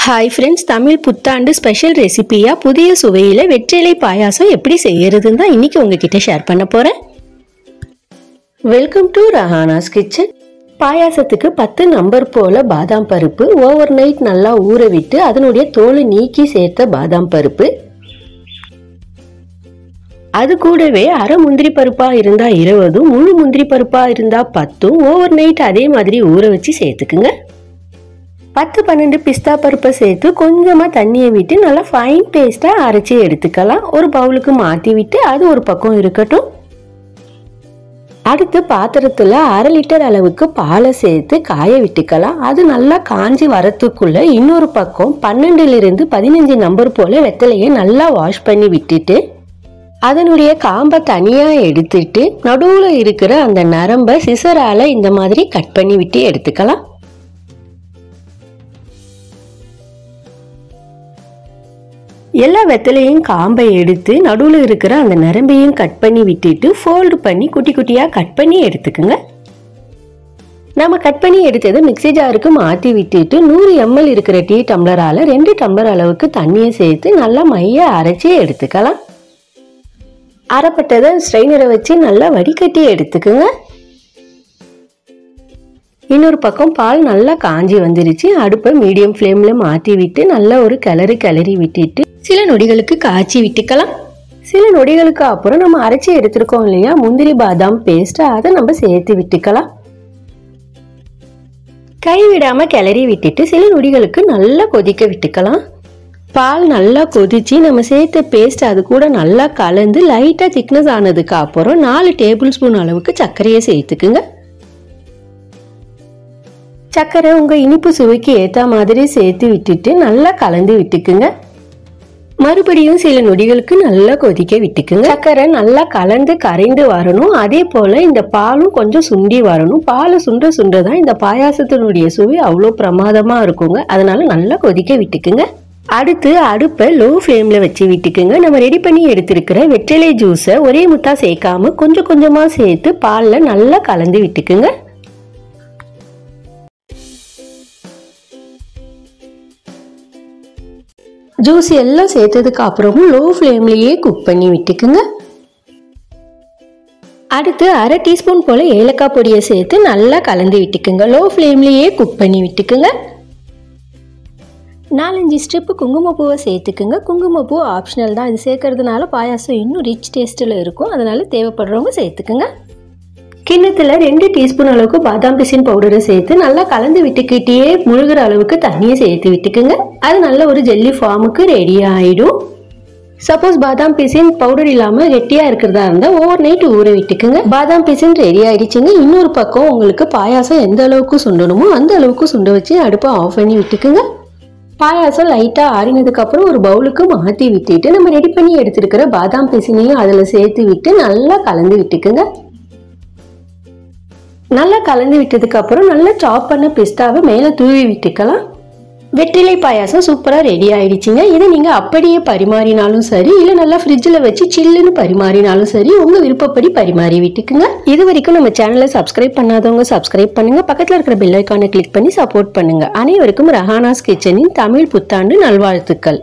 Hi friends Tamil पुत्तांडु special रेसिपिया पुदिय सुवैयिल वेற்றிலை பாயாசம் எப்படி செய்யறதுன்னு தான் இன்னைக்கு உங்ககிட்ட ஷேர் பண்ண போறேன். Welcome to Rahana's kitchen. பாயாசத்துக்கு 10 நம்பர் போல பாதாம் பருப்பு ஓவர் நைட் நல்லா ஊற விட்டு அதனுடைய தோலை நீக்கி சேர்த்த பாதாம் பருப்பு. அது கூடவே அரை முந்திரி பருப்பா இருந்தா 20, முழு முந்திரி பருப்பா இருந்தா 10 ஓவர் நைட் அதே மாதிரி ஊற வச்சு சேர்த்துக்குங்க. 10-12 பிஸ்தா பருப்பை சேர்த்து கொஞ்சமா தண்ணியை விட்டு நல்லா ஃபைன் பேஸ்டா அரைச்சி எடுத்துக்கலாம். ஒரு பவுலுக்கு மாற்றி விட்டு அது ஒரு பக்கம் இருக்கட்டும். அடுத்து பாத்திரத்துல 1/2 லிட்டர் அளவுக்கு பாலை சேர்த்து காய விட்டுக்கலாம். அது நல்லா காஞ்சி வரத்துக்குள்ள இன்னொரு பக்கம் 12 - 15 நம்பர் போல வெத்தலையை நல்லா வாஷ் பண்ணி விட்டுட்டு அதனுடைய காம்பை தனியா எடுத்துட்டு நடுவுல இருக்கிற அந்த நரம்பை சிசரால இந்த மாதிரி கட் பண்ணி விட்டு எடுத்துக்கலாம். எல்லா வெத்தலையும் காம்பை எடுத்து நடுவுல இருக்கிற அந்த நரம்பையும் கட் பண்ணி விட்டுட்டு ஃபோல்ட் பண்ணி குட்டி குட்டியா கட் பண்ணி எடுத்துக்கோங்க. நம்ம கட் பண்ணி எடுத்ததை மிக்ஸி ஜாருக்கு மாற்றி விட்டுட்டு 100 ml இருக்கிற டீ டம்ளரால 2 டம்ளர் அளவுக்கு தண்ணியை சேர்த்து நல்லா மைய அரைச்சி எடுத்துக்கலாம். அரைப்பட்டதை ஸ்ட்ரெயினரை வச்சு நல்லா வடிகட்டி எடுத்துக்கோங்க. இன்னொரு பக்கம் பால் நல்லா காஞ்சி வந்துருச்சு. அடுப்பை மீடியம் ஃப்ளேம்ல மாற்றி விட்டு நல்லா ஒரு கிளறி விட்டுட்டு சில நொடிகளுக்கு காய்ச்சி விட்டுக்கலாம். சில நொடிகளுக்கு அப்புறம் நம்ம அரைச்சி எடுத்திருக்கோம் இல்லையா முந்திரி பாதாம் பேஸ்ட், அதை நம்ம சேர்த்து விட்டுக்கலாம். கைவிடாம கிளறி விட்டுட்டு சில நொடிகளுக்கு நல்லா கொதிக்க விட்டுக்கலாம். பால் நல்லா கொதிச்சு நம்ம சேர்த்த பேஸ்ட் அது கூட நல்லா கலந்து லைட்டா திக்னஸ் ஆனதுக்கு அப்புறம் 4 டேபிள் ஸ்பூன் அளவுக்கு சர்க்கரையை சேர்த்துக்குங்க. சர்க்கரை உங்க இனிப்பு சுவைக்கு ஏத்த மாதிரி சேர்த்து விட்டுட்டு நல்லா கலந்து விட்டுக்குங்க. மறுபடியும் சில நொடிகளுக்கு நல்லா கொதிக்க விட்டுக்குங்க. சர்க்கரை நல்லா கலந்து கரைந்து வரணும். அதே போல இந்த பாலும் கொஞ்சம் சுண்டி வரணும். பாலை சுண்டதான் இந்த பாயாசத்தினுடைய சுவை அவ்வளோ பிரமாதமா இருக்குங்க. அதனால நல்லா கொதிக்க விட்டுக்குங்க. அடுத்து அடுப்பை லோ ஃப்ளேம்ல வச்சு விட்டுக்குங்க. நம்ம ரெடி பண்ணி எடுத்திருக்கிற வெற்றிலை ஜூஸை ஒரே முட்டா சேர்க்காம கொஞ்சம் கொஞ்சமா சேர்த்து பால்ல நல்லா கலந்து விட்டுக்குங்க. ஜூஸ் எல்லாம் சேர்த்ததுக்கு அப்புறமும் லோ ஃப்ளேம்லயே குக் பண்ணி விட்டுக்குங்க. அடுத்து 1/2 டீஸ்பூன் போல ஏலக்காய் பொடியை சேர்த்து நல்லா கலந்து விட்டுக்குங்க. லோ ஃப்ளேம்லயே குக் பண்ணி விட்டுக்குங்க. 4-5 ஸ்ட்ரிப்பு குங்குமப்பூவை சேர்த்துக்குங்க. குங்குமப்பூ ஆப்ஷனல் தான். இது சேர்க்கறதுனால பாயாசம் இன்னும் ரிச் டேஸ்ட்டில் இருக்கும். அதனால தேவைப்படுறவங்க சேர்த்துக்குங்க. கிண்ணத்துல 2 டீஸ்பூன் அளவுக்கு பாதாம் பிசின் பவுடரை சேர்த்து நல்லா கலந்து விட்டுக்கிட்டே முழுகிற அளவுக்கு தண்ணியை சேர்த்து விட்டுக்குங்க. அது நல்ல ஒரு ஜெல்லி ஃபார்முக்கு ரெடி ஆயிடும். சப்போஸ் பாதாம் பிசின் பவுடர் இல்லாம கெட்டியா இருக்கிறதா இருந்தா ஓவர் நைட் ஊற விட்டுக்குங்க. பாதாம் பிசின் ரெடி ஆயிடுச்சுங்க. இன்னொரு பக்கம் உங்களுக்கு பாயாசம் எந்த அளவுக்கு சுண்டணுமோ அந்த அளவுக்கு சுண்ட வச்சு அடுப்பை ஆஃப் பண்ணி விட்டுக்குங்க. பாயாசம் லைட்டா ஆறினதுக்கு அப்புறம் ஒரு பவுலுக்கு மாற்றி விட்டுட்டு நம்ம ரெடி பண்ணி எடுத்திருக்கிற பாதாம் பிசினையும் அதுல சேர்த்து விட்டு நல்லா கலந்து விட்டுக்குங்க. நல்லா கலந்து விட்டதுக்கு அப்புறம் நல்லா சாப் பண்ண பிஸ்தாவை மேலே தூவி விட்டுக்கலாம். வெற்றிலை பாயாசம் சூப்பரா ரெடி ஆயிடுச்சுங்க. இதை நீங்க அப்படியே பரிமாறினாலும் சரி, இல்ல நல்லா ஃப்ரிட்ஜில் வச்சு சில்லுன்னு பரிமாறினாலும் சரி, உங்க விருப்பப்படி பரிமாறி விட்டுக்குங்க. இது வரைக்கும் நம்ம சேனலை சப்ஸ்கிரைப் பண்ணாதவங்க சப்ஸ்கிரைப் பண்ணுங்க. பக்கத்துல இருக்கிற பெல் ஐக்கானை கிளிக் பண்ணி சப்போர்ட் பண்ணுங்க. அனைவருக்கும் ரஹானாஸ் கிச்சனின் தமிழ் புத்தாண்டு நல்வாழ்த்துக்கள்.